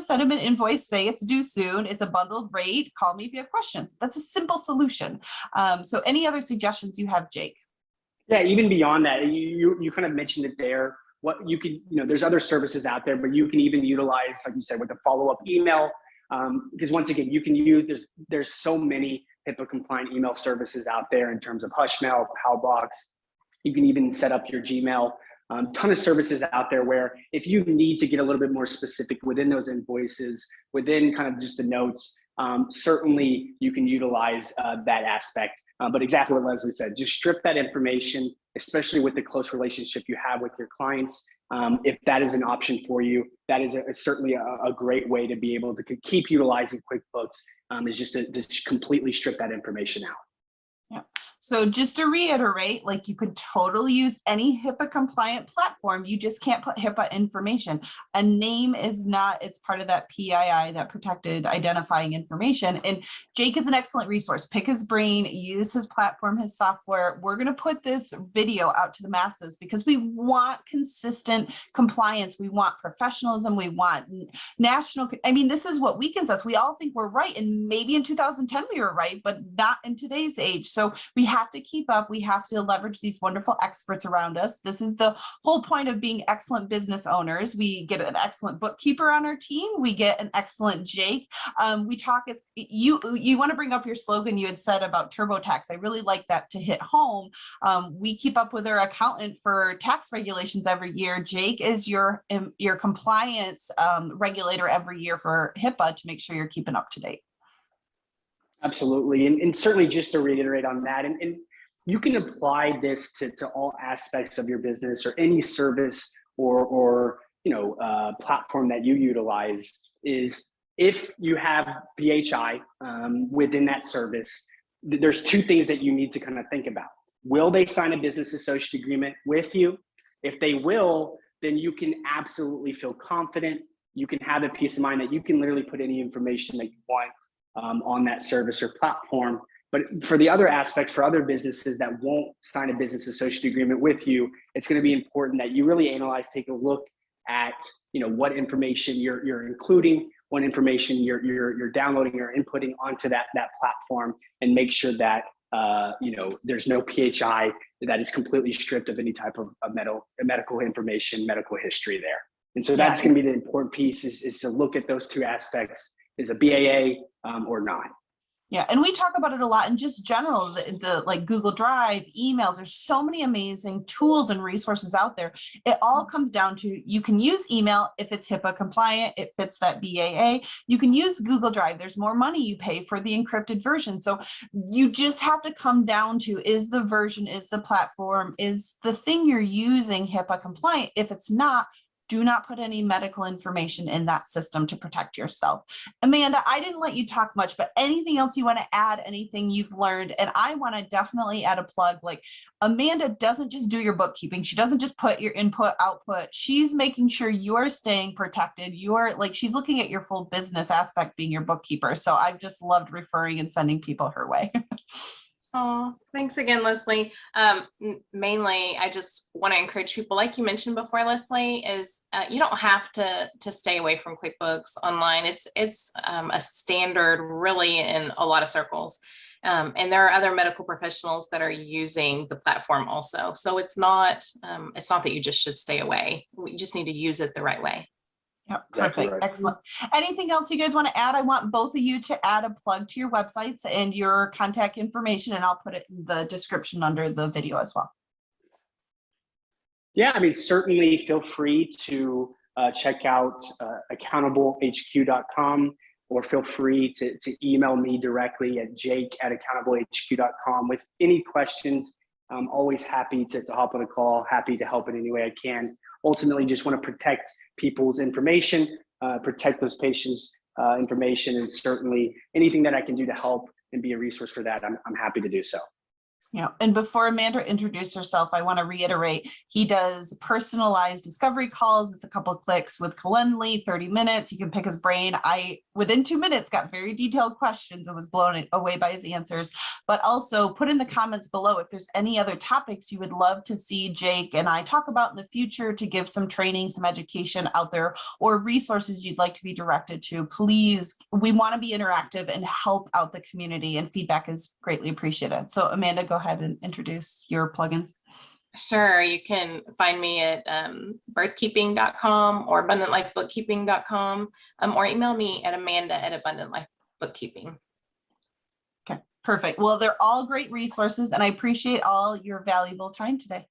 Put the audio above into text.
send them an invoice, say it's due soon, it's a bundled rate, call me if you have questions. That's a simple solution. So any other suggestions you have, Jake? Yeah, even beyond that, you kind of mentioned it there. What you can, there's other services out there, but you can even utilize, like you said, with the follow-up email, because once again, you can use, there's so many HIPAA compliant email services out there in terms of Hushmail, Powbox. You can even set up your Gmail. Ton of services out there where if you need to get a little bit more specific within those invoices, within kind of just the notes, certainly you can utilize that aspect. But exactly what Leslie said, just strip that information, especially with the close relationship you have with your clients. If that is an option for you, that is certainly a great way to be able to keep utilizing QuickBooks, is just to just completely strip that information out. Yeah. So just to reiterate, like you could totally use any HIPAA compliant platform. You just can't put HIPAA information. A name is not, it's part of that PII, that protected identifying information. And Jake is an excellent resource. Pick his brain, use his platform, his software. We're going to put this video out to the masses because we want consistent compliance. We want professionalism. We want national. I mean, this is what weakens us. We all think we're right. And maybe in 2010 we were right, but not in today's age. So we have to keep up. We have to leverage these wonderful experts around us. This is the whole point of being excellent business owners. We get an excellent bookkeeper on our team. We get an excellent Jake. We talk as you want to bring up your slogan you had said about TurboTax. I really like that to hit home. We keep up with our accountant for tax regulations every year. Jake is your compliance regulator every year for HIPAA to make sure you're keeping up to date. Absolutely. And certainly just to reiterate on that, and you can apply this to all aspects of your business or any service or platform that you utilize, is if you have PHI within that service, there's two things that you need to kind of think about. Will they sign a business associate agreement with you? If they will, then you can absolutely feel confident. You can have a peace of mind that you can literally put any information that you want on that service or platform. But for the other aspects, for other businesses that won't sign a business associate agreement with you, it's going to be important that you really analyze, take a look at, what information you're including, what information you're downloading or inputting onto that platform, and make sure that there's no PHI that is completely stripped of any type of medical information, medical history there. And so that's going to be the important piece, is to look at those two aspects. Is a BAA or not? Yeah, and we talk about it a lot in just general, the like Google Drive, emails. There's so many amazing tools and resources out there. It all comes down to, you can use email if it's HIPAA compliant, it fits that BAA. You can use Google Drive. There's more money you pay for the encrypted version. So you just have to come down to, is the version, is the platform, is the thing you're using HIPAA compliant? If it's not, do not put any medical information in that system to protect yourself. Amanda, I didn't let you talk much, but anything else you want to add, anything you've learned? And I want to definitely add a plug. Like, Amanda doesn't just do your bookkeeping. She doesn't just put your input, output. She's making sure you're staying protected. She's looking at your full business aspect being your bookkeeper. So I've just loved referring and sending people her way. Oh, thanks again, Leslie. Mainly, I just want to encourage people, like you mentioned before, Leslie, is you don't have to stay away from QuickBooks Online. It's a standard really in a lot of circles. And there are other medical professionals that are using the platform also. So it's not that you just should stay away. We just need to use it the right way. Yep, perfect. Right. Excellent. Anything else you guys want to add? I want both of you to add a plug to your websites and your contact information, and I'll put it in the description under the video as well. Yeah, I mean, certainly feel free to check out accountablehq.com, or feel free to email me directly at jake@accountablehq.com with any questions. I'm always happy to hop on a call, happy to help in any way I can. Ultimately, just want to protect people's information, protect those patients' information, and certainly anything that I can do to help and be a resource for that, I'm happy to do so. Yeah, and before Amanda introduced herself, I want to reiterate, he does personalized discovery calls. It's a couple of clicks with Calendly, 30 minutes. You can pick his brain. I, within 2 minutes, got very detailed questions and was blown away by his answers. But also put in the comments below if there's any other topics you would love to see Jake and I talk about in the future to give some training, some education out there, or resources you'd like to be directed to. Please, we want to be interactive and help out the community, and feedback is greatly appreciated. So Amanda, go ahead and introduce your plugins. Sure. You can find me at birthkeeping.com or abundantlifebookkeeping.com, or email me at amanda@abundantlifebookkeeping. Okay, perfect. Well, they're all great resources, and I appreciate all your valuable time today.